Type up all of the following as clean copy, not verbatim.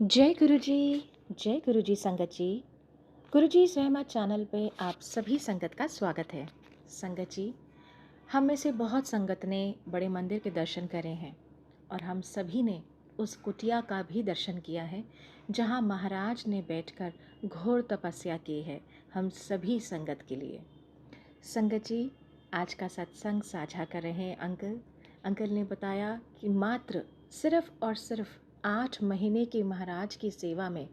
जय गुरु जी। जय गुरु जी संगत जी। गुरु जी सहमत चैनल पे आप सभी संगत का स्वागत है। संगत जी, हम में से बहुत संगत ने बड़े मंदिर के दर्शन करे हैं और हम सभी ने उस कुटिया का भी दर्शन किया है जहां महाराज ने बैठकर घोर तपस्या की है हम सभी संगत के लिए। संगत जी, आज का सत्संग साझा कर रहे हैं अंकल ने बताया कि मात्र सिर्फ और सिर्फ 8 महीने के महाराज की सेवा में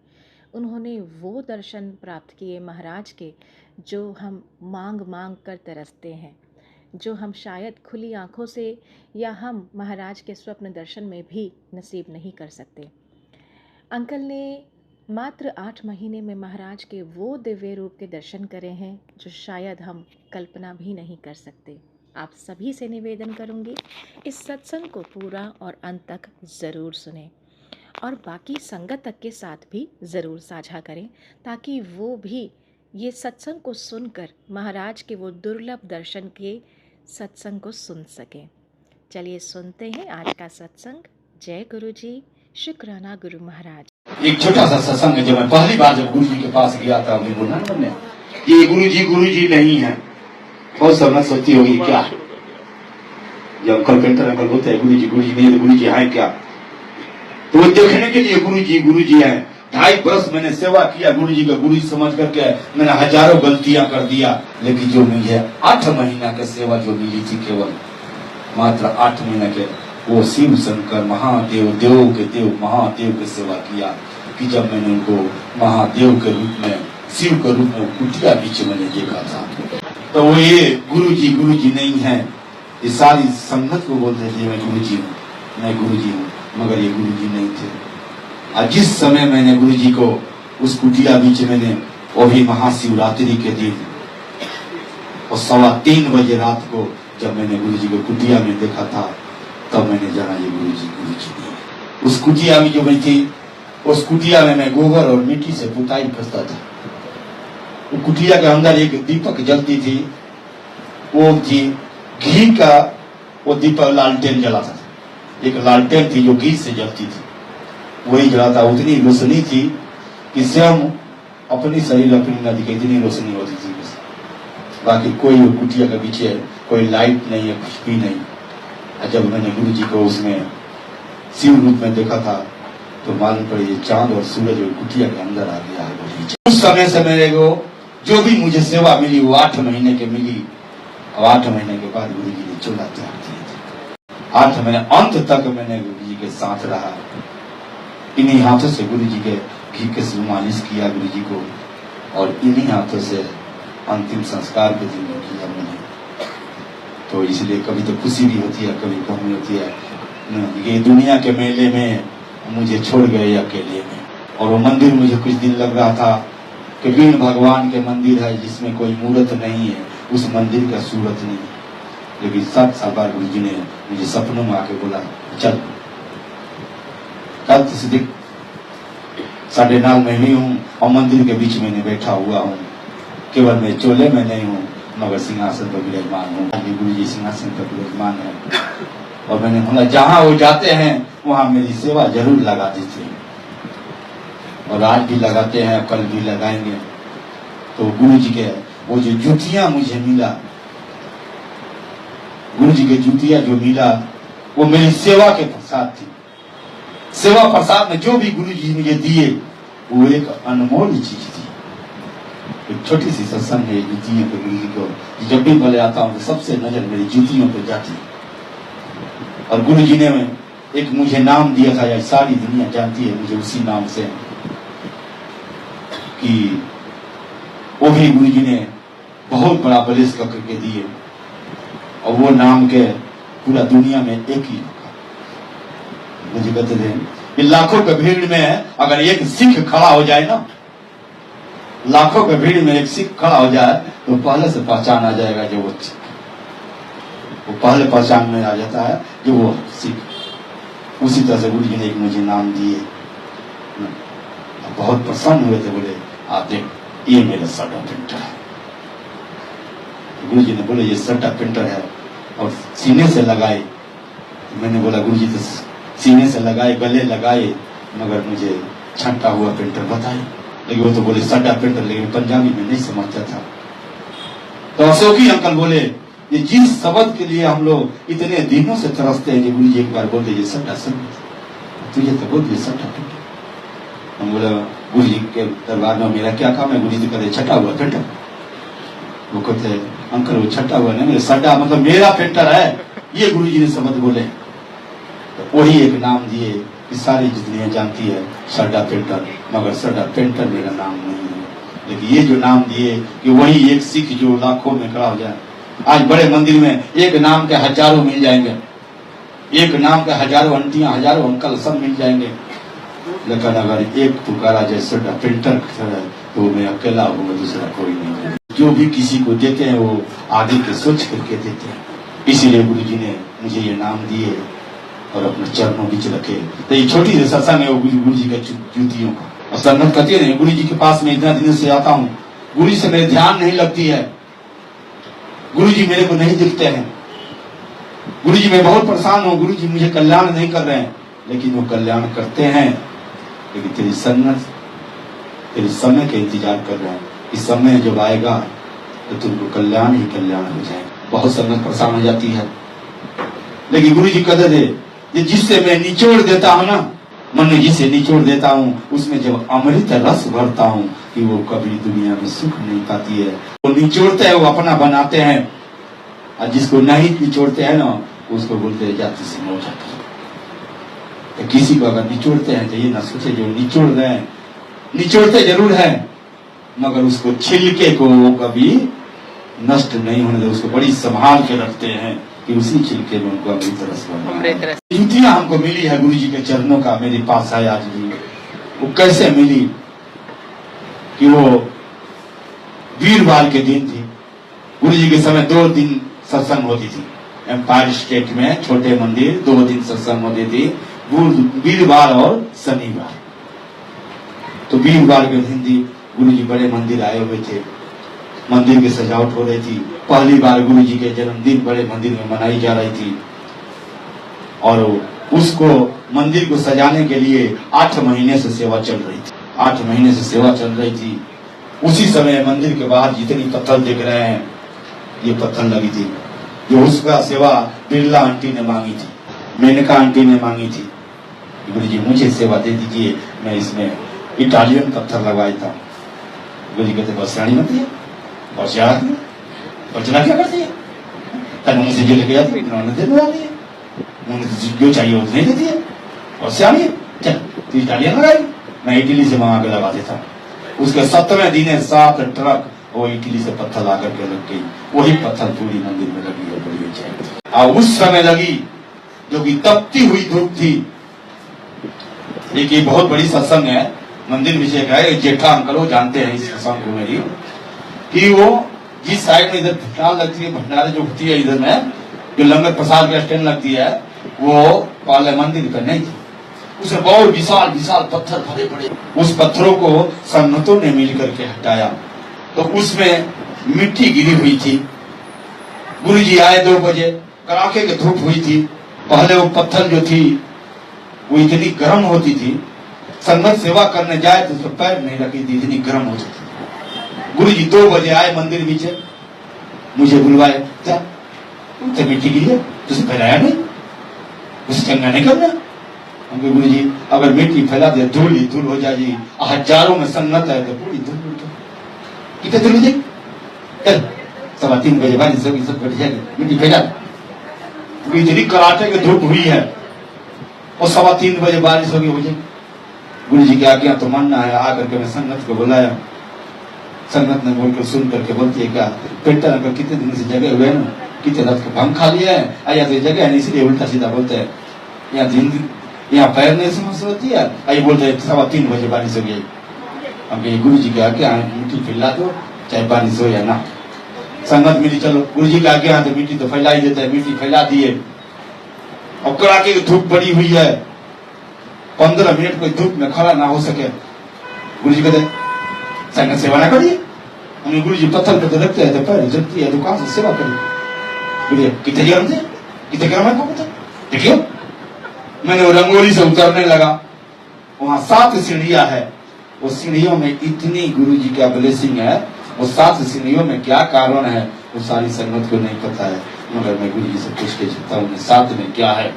उन्होंने वो दर्शन प्राप्त किए महाराज के जो हम मांग मांग कर तरसते हैं, जो हम शायद खुली आंखों से या हम महाराज के स्वप्न दर्शन में भी नसीब नहीं कर सकते। अंकल ने मात्र 8 महीने में महाराज के वो दिव्य रूप के दर्शन करे हैं जो शायद हम कल्पना भी नहीं कर सकते। आप सभी से निवेदन करूंगी, इस सत्संग को पूरा और अंत तक ज़रूर सुने और बाकी संगत तक के साथ भी ज़रूर साझा करें ताकि वो भी ये सत्संग को सुनकर महाराज के वो दुर्लभ दर्शन के सत्संग को सुन सकें। चलिए सुनते हैं आज का सत्संग। जय गुरु जी, शुक्राना गुरु महाराज। एक छोटा सा सत्संग है। जब मैं पहली बार जब गुरु जी के पास गया था, उन्हें बोला ना ये गुरु जी नहीं है। बहुत समझ सोचती होगी क्या, जब कारपेंटर अंकल बोलते हैं गुरु जी नहीं, तो गुरु जी है क्या? तो वो देखने के लिए गुरु जी है। 2.5 वर्ष मैंने सेवा किया, गुरु जी का गुरु समझ करके मैंने हजारों गलतियां कर दिया, लेकिन जो मुझे 8 महीना की सेवा जो मिली थी, केवल मात्र 8 महीने के, वो शिव शंकर महादेव, देव के देव महादेव की सेवा किया कि जब मैंने उनको महादेव के रूप में, शिव के रूप में कुटिया बीच मैंने देखा था। तो वो ये गुरु जी नहीं है। ये सारी संगत को बोलते थे मैं गुरु जी हूँ, मैं गुरु जी हूँ, मगर ये गुरु जी नहीं थे। और जिस समय मैंने गुरु जी को उस कुटिया बीच मैंने, वो भी महाशिवरात्रि के दिन और 3:15 बजे रात को जब मैंने गुरु जी को कुटिया में देखा था, तब मैंने जाना ये गुरु जी नहीं। उस कुटिया में जो मैं थी, उस कुटिया में मैं गोबर और मिट्टी से पुताई करता था। वो कुटिया के अंदर एक दीपक जलती थी, वो थी घी का, वो दीपक लालटेन जलाता था। एक लालटेन थी जो घी से जलती थी, वही जलाता। उतनी रोशनी थी कि स्वयं अपनी शरीर अपनी न दिखे, इतनी रोशनी होती थी। बाकी कोई वो कुटिया के पीछे कोई लाइट नहीं है, कुछ भी नहीं। और जब मैंने गुरु जी को उसमें शिव रूप में देखा था, तो मालूम पड़े ये चांद और सूरज और कुटिया के अंदर आ गया है। उस समय से मेरे को जो भी मुझे सेवा मिली वो 8 महीने के मिली। और 8 महीने के बाद गुरु जी ने चोला त्याग दिया था। 8 महीने अंत तक मैंने गुरु जी के साथ रहा। इन्हीं हाथों से गुरु जी के घी के मालिश किया गुरु जी को, और इन्हीं हाथों से अंतिम संस्कार के दिन किया मैंने। तो इसलिए कभी तो खुशी भी होती है, कभी गम होती है। ये दुनिया के मेले में मुझे छोड़ गए अकेले में। और वो मंदिर मुझे कुछ दिन लग रहा था कि वीण भगवान के मंदिर है जिसमें कोई मूर्त नहीं है, उस मंदिर का सूरत नहीं है। लेकिन 7 साल बाद गुरु जी ने मुझे सपनों में आके बोला, चल कल से 9:30 में ही हूँ और मंदिर के बीच में बैठा हुआ हूँ। केवल मैं चोले में नहीं हूँ, मगर सिंहासन पर विराजमान हूँ। गुरु जी सिंहासन पर विराजमान है। और मैंने बोला जहाँ वो जाते हैं वहाँ मेरी सेवा जरूर लगा देते हैं, और आज भी लगाते हैं, कल भी लगाएंगे। तो गुरु जी के वो जो जूतियां मुझे मिला, गुरु जी के जूतियां जो मिला, वो मेरी सेवा के प्रसाद थी। सेवा प्रसाद में जो भी गुरु जी मुझे दिए वो एक अनमोल चीज थी। एक छोटी सी सत्संग है जूतियों पे गुरु जी को। जब भी बोले आता हूँ तो सबसे नजर मेरी जूतियों पे जाती है। और गुरु जी ने एक मुझे नाम दिया था, या सारी दुनिया जानती है मुझे उसी नाम से, कि वो भी गुरु जी ने बहुत बड़ा बलिश करके दिए। और वो नाम के पूरा दुनिया में एक ही मुझे कहते थे कि लाखों के भीड़ में अगर एक सिख खड़ा हो जाए ना, लाखों के भीड़ में एक सिख खड़ा हो जाए तो पहले से पहचान आ जाएगा जो वो सिख, वो पहले पहचान में आ जाता है जो वो सिख। उसी तरह से गुरु जी ने एक मुझे नाम दिए। बहुत प्रसन्न हुए थे, बोले आप देख ये मेरा सटा प्रिंटर है। गुरु जी ने बोले ये सटा प्रिंटर है और सीने से लगाए। मैंने बोला गुरु जी तो सीने से लगाए, गले लगाए, मगर मुझे छंटा हुआ पेंटर बताए, लेकिन वो तो बोले सड्डा पेंटर, लेकिन पंजाबी में नहीं समझता था। तो अशोकी अंकल बोले ये जिस शब्द के लिए हम लोग इतने दिनों से तरसते हैं कि गुरु जी एक बार बोलते ये सड्डा शब्द, तुझे तो बोल दिए सड्डा पेंटर। हम बोला गुरु जी के दरबार में मेरा क्या काम है? गुरु जी कहते छटा हुआ पेंटर। वो कहते अंकल वो छटा हुआ नहीं, सड्डा मतलब मेरा पेंटर है, ये गुरु जी ने शब्द बोले। तो वही एक नाम दिए कि सारी जितनी जानती है सड्डा पेंटर, मगर सड्डा पेंटर मेरा नाम नहीं है। लेकिन ये जो नाम दिए कि वही एक सिख जो लाखों में खड़ा हो जाए। आज बड़े मंदिर में एक नाम के हजारों मिल जाएंगे, एक नाम के हजारों आंटियां, हजारों अंकल सब मिल जाएंगे, लेकिन अगर एक पुकारा जाए सड्डा पेंटर तो मैं अकेला हूँ, दूसरा कोई नहीं। जो भी किसी को देते हैं वो आगे के सोच करके देते हैं। इसीलिए गुरु जी ने मुझे ये नाम दिए और अपने चरणों बीच रखे। तो ये छोटी सी सत्संग है वो गुरु जी के जूतियों का। और संगत कहते हैं गुरु जी के पास में इतना दिन से आता हूँ, गुरु जी से मेरे ध्यान नहीं लगती है, गुरु जी मेरे को नहीं दिखते हैं, गुरु जी मैं बहुत परेशान हूँ, गुरु जी मुझे कल्याण नहीं कर रहे हैं, लेकिन वो कल्याण करते हैं। लेकिन तेरी संगत तेरे समय का इंतजार कर रहे हैं, इस समय जब आएगा तो तुमको कल्याण ही कल्याण हो जाएगा। बहुत संगत परेशान हो जाती है, लेकिन गुरु जी कहते थे जिससे मैं निचोड़ देता हूँ ना, मन में जिसे निचोड़ देता हूँ उसमें जब अमृत रस भरता हूँ कि वो कभी दुनिया में सुख नहीं पाती है। वो निचोड़ते हैं, वो अपना बनाते हैं, और जिसको नहीं निचोड़ते हैं ना उसको बोलते हैं जाति से मौजा कर। तो किसी को अगर निचोड़ते हैं तो ये ना सोचे जो निचोड़ रहे हैं, निचोड़ते जरूर है मगर उसको छिलके को वो कभी नष्ट नहीं होने दे, उसको बड़ी संभाल के रखते हैं कि उसी छिलके में उनको अमृत रस जूतियां हमको मिली है गुरु जी के चरणों का, मेरे पास है आज भी। वो कैसे मिली कि वो वीरवार के दिन थी, गुरु जी के समय 2 दिन सत्संग होती थी एम्पायर स्टेट में, छोटे मंदिर 2 दिन सत्संग होती थी, वीरवार और शनिवार। तो वीरवार के दिन गुरु जी बड़े मंदिर आए हुए थे, मंदिर की सजावट हो रही थी। पहली बार गुरु जी के जन्मदिन बड़े मंदिर में मनाई जा रही थी और उसको मंदिर को सजाने के लिए 8 महीने से सेवा चल रही थी, 8 महीने से सेवा चल रही थी। उसी समय मंदिर के बाहर जितनी पत्थर दिख रहे हैं ये पत्थर लगी थी, जो उसका सेवा बिरला आंटी ने मांगी थी, मेनका आंटी ने मांगी थी। गुरु जी मुझे सेवा दे दीजिए, मैं इसमें इटालियन पत्थर लगवाया था। गुरु जी कहते बस रानी मत है और अर्चना क्या करती है, तन मुझसे जो लेके जाती है जो चाहिए वो नहीं देती है, और सियानी है चल तो इटालियन लगाई, मैं इटली से मंगा के लगा देता। उसके 7वें दिन 7 ट्रक वो इटली से पत्थर ला करके लग गई, वही पत्थर पूरी मंदिर में लगी है, बड़ी अच्छी। और उस समय लगी जो कि तपती हुई धूप थी। एक बहुत बड़ी सत्संग है, मंदिर विषय का है, जेठा अंकल वो जानते हैं इस सत्संग को मेरी, कि वो जिस साइड में इधर भंडार लगती है, भंडारे जो होती है इधर में जो लंगर प्रसाद का स्टैंड लगती है, वो पहले मंदिर पर नहीं थी, उसमें बहुत विशाल विशाल पत्थर भरे पड़े। उस पत्थरों को संगतों ने मिल करके हटाया, तो उसमें मिट्टी गिरी हुई थी। गुरु जी आए 2 बजे, कड़ाके की धूप हुई थी। पहले वो पत्थर जो थी वो इतनी गर्म होती थी, संगत सेवा करने जाए तो उसको पैर नहीं रखी थी, इतनी गर्म होती थी। गुरु जी 2 बजे आए मंदिर पीछे, मुझे बुलवाए, क्या तो मिट्टी गिरी है, तुझे फैलाया नहीं, उसे चंगा नहीं करना। हमको गुरु जी अगर मिट्टी फैला दे धूल ही धूल हो जाएगी, हजारों में संगत है तो पूरी धूल कितने धूल हो जाएगी, चल 3:15 बजे बाद सब बैठ जाएगी, मिट्टी फैला। इतनी कराटे की धूप हुई है और 3:15 बजे बारिश होगी हो जाएगी। गुरु जी की आज्ञा तो मानना है। आकर के मैं संगत को बुलाया, संगत ने बोलकर सुन करके बोलती है क्या पेंटर अंकल कितने दिन से जगह हुए ना, कितने रात को भंग खा लिया है, या तो जगह है इसलिए उल्टा सीधा बोलते हैं, यहाँ दिन यहाँ पैर नहीं समझ होती है, आई बोलते हैं 3:15 बजे बारिश हो गई। हम कहे गुरु जी की आज्ञा मिट्टी फैला दो चाहे बारिश हो या ना। संगत मिली, चलो गुरु जी की आज्ञा तो मिट्टी तो फैला ही देता है, मिट्टी फैला दिए। और कड़ाके की धूप पड़ी हुई है, 15 मिनट कोई धूप में खड़ा ना हो सके। गुरु जी कहते संगत सेवा ना करिए, हमें गुरु जी पत्थर पे तो रखते हैं तो पैर जलती है, दुकान से सेवा करिए। गुरु कितने गर्म थे, कितने गर्म है देखियो। मैंने वो रंगोली से उतरने लगा, वहां 7 सीढ़ियां है। वो सीढ़ियों में इतनी गुरुजी का ब्लेसिंग है, वो 7 सीढ़ियों में क्या कारण है वो सारी संगत को नहीं पता है, मगर मैं गुरुजी से पूछ के चलता हूँ 7 में क्या है।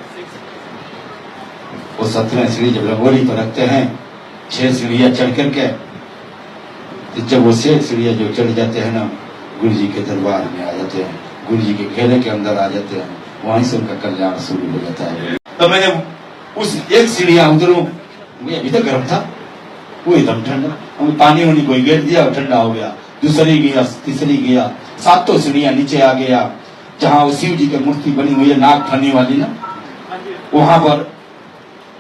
वो 7वें सीढ़ी जब रंगोली पर रखते हैं, 6 सीढ़ियां चढ़ करके, तो जब वो 6 सीढ़ियां जो चढ़ जाते हैं ना, गुरुजी के दरबार में आ जाते हैं, गुरुजी के घेरे के अंदर आ जाते हैं, वहीं से उनका कल्याण शुरू हो जाता है। तो मैंने उस एक सीढ़ियां उतरूं, अभी तक गर्म था, वो एकदम ठंडा, हमें पानी वानी कोई गिर दिया और ठंडा हो गया। दूसरी गया, तीसरी गया, 7 सीढ़ियां नीचे आ गया, जहां वो शिव जी की मूर्ति बनी हुई है नाग फनी वाली ना, वहां पर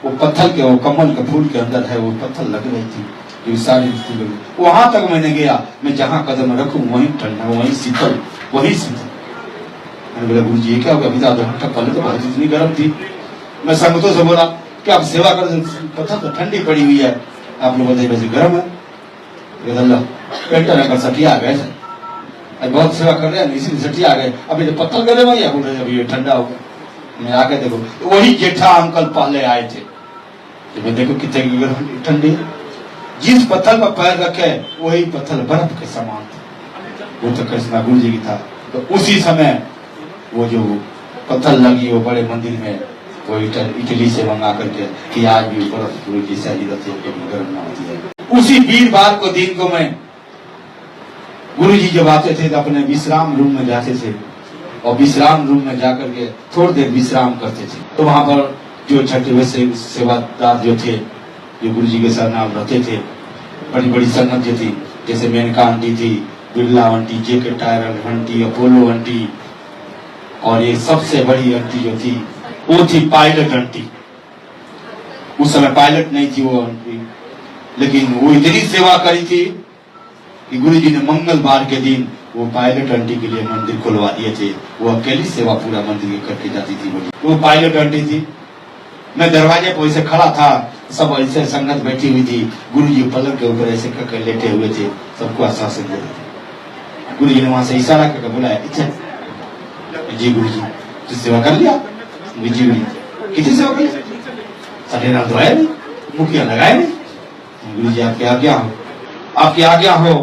वो पत्थर के, वो कमल के फूल के अंदर है, वो पत्थर लग रही थी, सारी वहां तक मैंने गया। मैं जहां कदम रखूं वहीं ठंडा, वहीं शीतल, वहीं शीतल। मैंने बोला गुरु जी क्या हो गया, अभी आधा घंटा पहले तो बहुत इतनी गर्म थी। मैं संगतों से बोला कि आप सेवा कर, पत्थर तो ठंडी पड़ी हुई है, आप लोग बताइए वैसे गर्म है। पेंटर सटिया आ गए, बहुत सेवा कर रहे हैं इसी सटिया आ गए, अभी जो पत्थर करे वही बोल रहे अभी ठंडा हो गया। मैं आके देखो वही जेठा अंकल पहले आए थे, तो मैं देखो कितने ठंडी, जिस पत्थर पर पैर रखे वही पत्थर बर्फ के समान था, वो तो कृष्णा गुरु जी की था। तो उसी समय वो जो पत्थर लगी वो बड़े मंदिर में, वो इटली से मंगा करके कि आज भी बर्फ गुरु जी सही रहती है, गर्म ना होती है। उसी वीरवार को दिन को मैं गुरु जी जब आते थे तो अपने विश्राम रूम में जाते थे, और विश्राम रूम में जाकर के थोड़ी देर विश्राम करते थे। तो वहां पर जो छठे वैसे सेवादार जो थे, जो गुरु जी के साथ नाम रहते थे, बड़ी बड़ी संगत जो थी, जैसे मेनका आंटी थी, बिरला आंटी, जेके टायर आंटी, अपोलो आंटी, और ये सबसे बड़ी आंटी जो थी वो थी पायलट आंटी। उस समय पायलट नहीं थी वो आंटी, लेकिन वो इतनी सेवा करी थी कि गुरु जी ने मंगलवार के दिन वो पायलट आंटी के लिए मंदिर खुलवा दिए थे। वो अकेली सेवा पूरा मंदिर के करके जाती थी। वो पायलट आंटी थी। मैं दरवाजे पर ऐसे खड़ा था, सब ऐसे संगत बैठी हुई थी, गुरु जी पलंग के ऊपर ऐसे करके लेटे हुए थे, सबको आश्वासन दे रहे थे। गुरु जी ने वहां से इशारा करके बुलाया, जी गुरु जी तो सेवा कर लिया, जी गुरु कितनी सेवा कर, साढ़े नाम तो आया नहीं, मुखिया लगाए नहीं। गुरु जी आपके आज्ञा हो, आपकी आज्ञा हो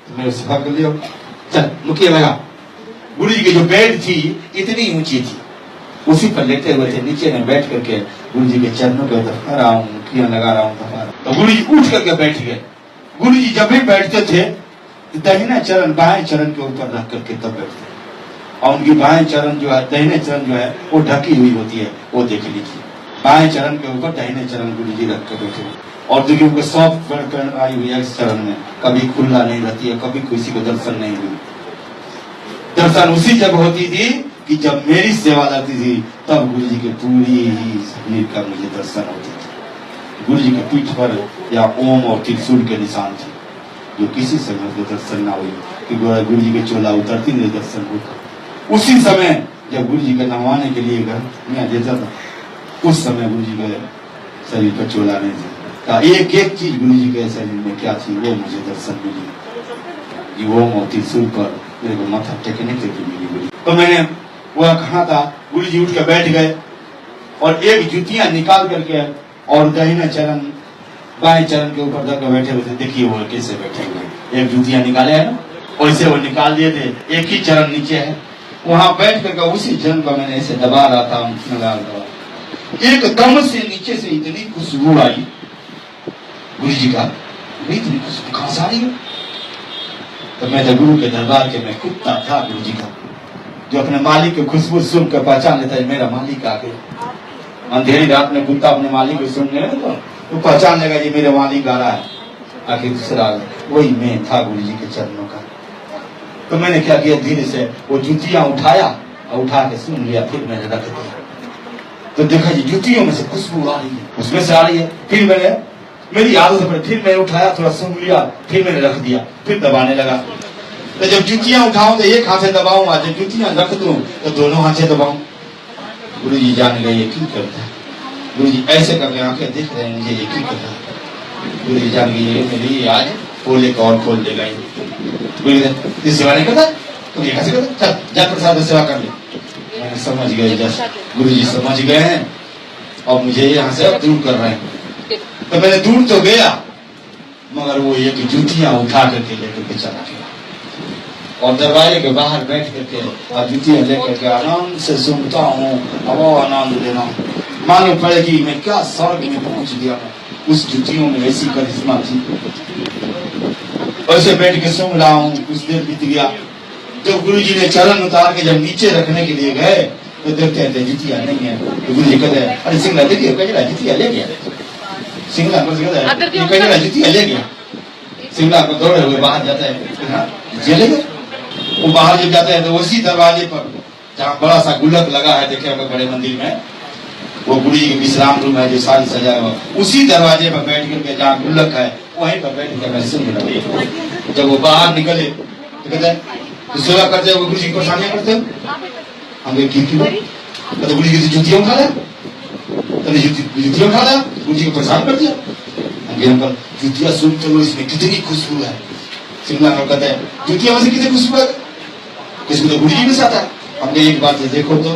तो मेरे सेवा कर लिया, चल मुखिया लगा। गुरु जी की जो बेड थी इतनी ऊंची थी, उसी पर लेटे हुए थे, नीचे में बैठ करके गुरु जी के चरणों पे दफा रहा हूँ, मुखिया लगा रहा हूँ, दफा रहा। तो गुरु जी उठ करके बैठ गए। गुरु जी जब भी बैठते थे दाहिना चरण बाएं चरण के ऊपर रख करके तब बैठते, और उनकी बाएं चरण जो है, दाहिने चरण जो है वो ढकी हुई होती है, वो देख लीजिए। बाएं चरण के ऊपर दाहिने चरण गुरु जी रख कर बैठे, और देखिए उनके सॉफ्ट पैर आई हुई है इस चरण में, कभी खुला नहीं रहती है, कभी किसी को दर्शन नहीं हुई। दर्शन उसी जब होती थी कि जब मेरी सेवा लगती थी, तब गुरु जी के पूरी ही शरीर का मुझे दर्शन होते थे। गुरु जी के पीठ पर या ओम और त्रिशूल के निशान थे, जो किसी समय को दर्शन ना हुई, कि गुरु जी के चोला उतरती नहीं दर्शन होता। उसी समय जब गुरु जी के नहवाने के लिए घर में देता था, उस समय गुरु जी के शरीर पर चोला नहीं था। एक एक चीज गुरु जी के शरीर में क्या थी वो मुझे दर्शन मिली, ओम और त्रिशूल पर मेरे को माथा टेकने के लिए मिली। तो मैंने वह कहा था, गुरु जी उठ के बैठ गए और एक जूतियां निकाल करके और दाहिना चरण बाएं चरण के ऊपर जाकर बैठे हुए थे। देखिए वो कैसे बैठे हुए, एक जूतियां निकाले है ना, वैसे वो निकाल दिए थे, एक ही चरण नीचे है, वहां बैठ करके उसी चरण को मैंने ऐसे दबा रहा था, एकदम से नीचे से इतनी खुशबू आई गुरु जी का, इतनी खुशबू कहां से आ रही है। तो मैं तो गुरु के दरबार के मैं कुत्ता था गुरु जी का, जो अपने मालिक की खुशबू सुनकर पहचान लेता है मेरा मालिक आ गया। अंधेरी रात में कुत्ता अपने मालिक को सुन ले तो पहचान लेगा ये मेरे मालिक आ रहा है, आखिर दूसरा वही मैं था गुरु जी के चरणों का। तो मैंने क्या किया, धीरे से वो जूतियां उठाया और उठा के सुन लिया, फिर मैंने रख दिया। तो देखा जी जूतियों में से खुशबू आ रही है, उसमें से आ रही है। फिर मैंने मेरी आदत पर फिर मैंने उठाया, थोड़ा सुन लिया, फिर मैंने रख दिया, फिर दबाने लगा। तो जब जूतियां उठाऊं तो एक हाथ से दबाऊंगा, जब जूतियां रख दूं तो दोनों हाथ से दबाऊं। गुरु जी जान गए ये क्यों करता है, गुरु जी ऐसे करके आंखें देख रहे हैं मुझे ये क्यों करता है। गुरु जी जान गए मेरी आज खोले का और खोल देगा ये। गुरु जी सेवा नहीं करता तो ये कैसे करता, चल जा प्रसाद सेवा कर ले। मैंने समझ गए, गुरु जी समझ गए हैं और मुझे यहाँ से दूर कर रहे हैं। तो मैंने दूर तो गया, मगर वो ये कि जूतियां उठा करके लेकर के चला गया और दरवाजे के बाहर बैठ करके और जूतियां लेकर के आराम से सुनता हूँ, अब आनंद लेना। मालूम पड़े कि मैं क्या स्वर्ग में पहुंच गया। उस जूतियों में ऐसी करिश्मा थी। ऐसे बैठ के सुन रहा हूँ, कुछ देर बीत गया। जब गुरुजी ने चरण उतार के जब नीचे रखने के लिए गए तो देखते हैं जुतिया नहीं है। तो गुरुजी कहते हैं, अरे सिंगला देखिए कजरा जुतिया ले गया। सिंगला को कहता है ये कजरा जुतिया ले गया। सिंगला को दौड़े हुए बाहर जाता है, जे ले गए। वो बाहर जब जाते हैं तो उसी दरवाजे पर जहाँ बड़ा सा गुल्लक लगा है, देखे होंगे बड़े मंदिर में, वो गुरुजी के विश्राम रूम है जो सारी सजाया हुआ, उसी दरवाजे पर बैठ करके जहाँ गुल्लक है वहीं पर बैठ कर मैं सुन रहा। जब वो बाहर निकले तो कहते हैं तो सेवा करते हो, गुरुजी की परेशानियां करते हो। हम क्यों? तो गुरुजी की जुतियां उठा लिया, जुतियां उठा लिया, गुरुजी को परेशान कर दिया। अंकल जुतियां सुन चलो, इसमें कितनी खुशबू है। सिंगला अंकल कहते हैं जुतियां में से कितनी खुशबू है, खुशबू तो गुरुजी के साथ है। हमने एक बार से देखो तो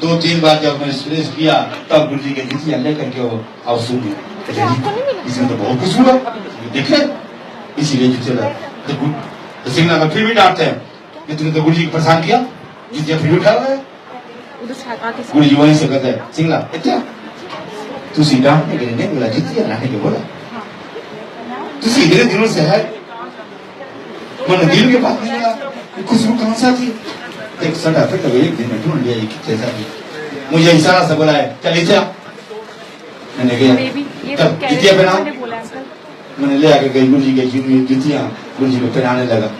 2-3 बार जब मैंने स्प्रेस किया तब गुरुजी के जुतियां लेकर के वो और सुन इसमें तो बहुत खुशबू है, देखे इसीलिए जुतियां। तो सिंगला अंकल फिर भी डांटते हैं कि तुमने तो गुरुजी को परेशान किया, जुतियां फिर उठा रहा है। गुरुजी वहीं से कहते हैं सिंगला इतना तू डांटने के लिए नहीं बोला, जुतियां लाने के बोला। तुझे इतने दिनों से है मन दिल के पास नहीं मिला, खुशबू कहाँ से आती है। एक सटा फिर तो एक दिन में ढूंढ लिया कितने सारी। मुझे इशारा से बोला है चल इसे, मैंने गया तब जुतियां पहना, मैंने ले आकर गई गुरुजी के जुतियां गुरुजी को पहनाने लगा।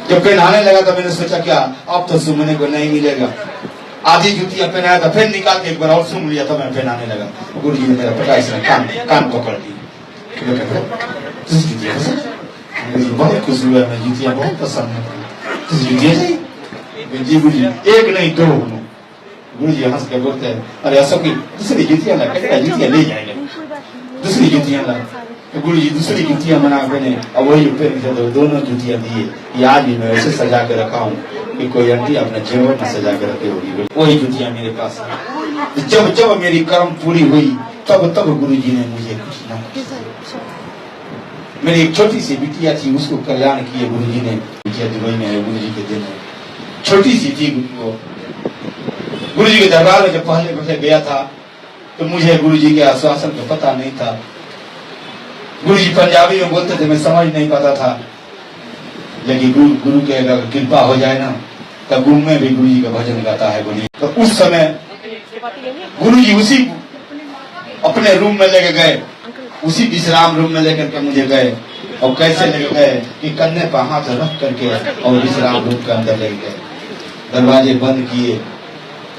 जब पहनाने लगा तो मैंने सोचा क्या अब तो सुमने को नहीं मिलेगा। आधी जुतियां पहनाया था, फिर निकाल के एक बार और सुन लिया तो मैं पहनाने लगा। गुरुजी ने मेरा पटाई से कान पकड़ दी। बहुत खुश हुआ, मैं जुतियां बहुत पसंद है। जुतियां जी गुरुजी एक नहीं 2। गुरुजी हंस के बोलते हैं अरे ऐसा की दूसरी जुतियां ला, जुतियां ले जाएंगे, दूसरी जुतियां ला। तो गुरुजी दूसरी जुतियां मना मैंने अब वही पहन के तो दोनों जुतियां दिए। ये आज भी मैं वैसे सजा के रखा हूँ कि कोई आंटी अपने जेवर में सजा के रखे होगी, वही जुतियां मेरे पास है। जब जब मेरी कर्म पूरी हुई तब तब गुरुजी ने मुझे कुछ ना, मेरी एक छोटी सी बिटिया थी उसको कल्याण किए गुरुजी ने। बिटिया दुबई में है, गुरुजी के दिन छोटी सी थी। गुरुजी के दरबार में जब पहले पहले गया था तो मुझे गुरुजी के आश्वासन का पता नहीं था। गुरुजी पंजाबी में बोलते थे, मैं समझ नहीं पाता था। लेकिन गुरु के अगर कृपा हो जाए ना तब गुरु में भी गुरुजी का भजन गाता है गुरुजी। तो उस समय गुरुजी उसी अपने रूम में लेके गए, उसी विश्राम रूम में लेकर के मुझे गए। और कैसे लेके गए कि कन्ने पर हाथ रख करके और विश्राम रूम के अंदर ले गए। दरवाजे बंद किए,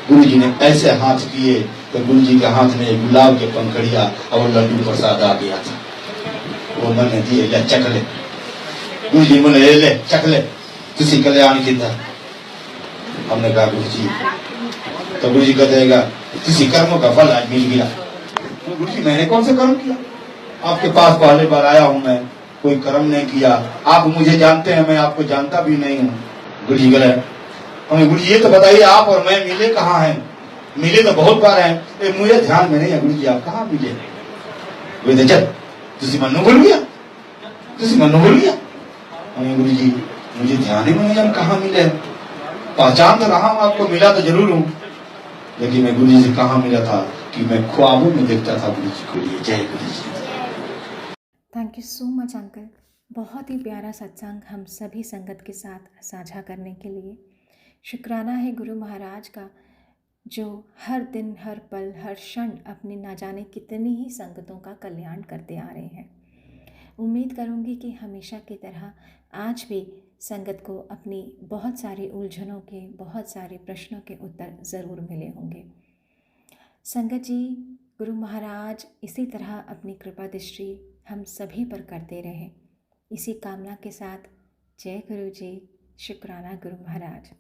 गुरुजी ने ऐसे हाथ किए तो गुरुजी के हाथ में गुलाब के पंखड़िया और लड्डू प्रसाद आ गया था। वो मैंने दिए, ले चख ले। गुरुजी बोले ले चख ले, तुसी कल्याण की था। हमने कहा गुरुजी, तो गुरुजी कहेगा तुसी कर्मों का फल आज मिल गया। तो गुरुजी मैंने कौन सा कर्म किया, आपके पास पहले बार आया हूं, मैं कोई कर्म नहीं किया। आप मुझे जानते हैं, मैं आपको जानता भी नहीं हूँ। गुरुजी बोले हमें गुरुजी ये तो बताइए आप और मैं मिले कहाँ हैं। मिले तो बहुत बार हैं, मुझे ध्यान में नहीं है। गुरुजी आप कहाँ मिले? वे चल तुसी मनु बोल गया, तुसी मनु बोल गया। हमें गुरुजी मुझे ध्यान ही में नहीं, हम कहाँ मिले। पहचान तो रहा हूँ आपको, मिला तो जरूर हूँ, लेकिन मैं गुरुजी से कहाँ मिला था कि मैं ख्वाबों में देखता था गुरुजी को। लिए जय Guruji. Thank you so much uncle, बहुत ही प्यारा सत्संग हम सभी संगत के साथ साझा करने के लिए। शुक्राना है गुरु महाराज का जो हर दिन हर पल हर क्षण अपनी ना जाने कितनी ही संगतों का कल्याण करते आ रहे हैं। उम्मीद करूँगी कि हमेशा की तरह आज भी संगत को अपनी बहुत सारी उलझनों के, बहुत सारे प्रश्नों के उत्तर ज़रूर मिले होंगे। संगत जी, गुरु महाराज इसी तरह अपनी कृपा दृष्टि हम सभी पर करते रहें, इसी कामना के साथ जय गुरु जी। शुक्राना गुरु महाराज।